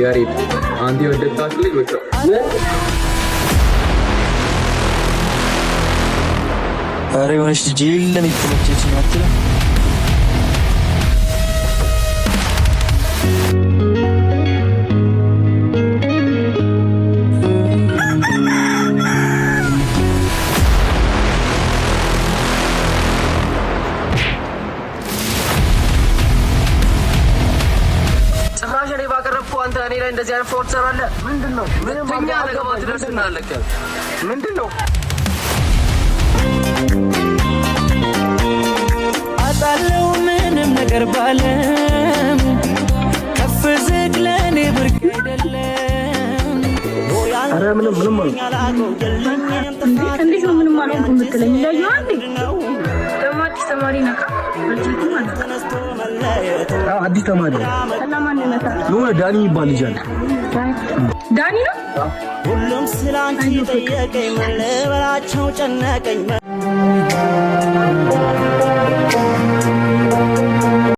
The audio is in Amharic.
ያሬድ አንተ ወደታች ልጅ ወጣ አሬ ወንሽ ጂልን ይተመቸች ናትለ እኔ ላይ እንደዚህ አይነት ፎርት ሰራለ ምንድነው? ምንኛ ለገባው ትደርስና አለከ ምንድነው? አጣለው ምንም ነገር ባለም ከፍ ዝቅ ለኔ ብርቅ አይደለም። አረ ምንም እንዴት ነው ምንም አልሆንኩም ብትለኝ ለዩ አንዴ ተማሪ ነካ አዲስ ተማሪ ነው ዳኒ ይባል ልጅ አለ ዳኒ ነው ሁሉም ስላንቺ ጠየቀኝ መለበላቸው ጨነቀኝ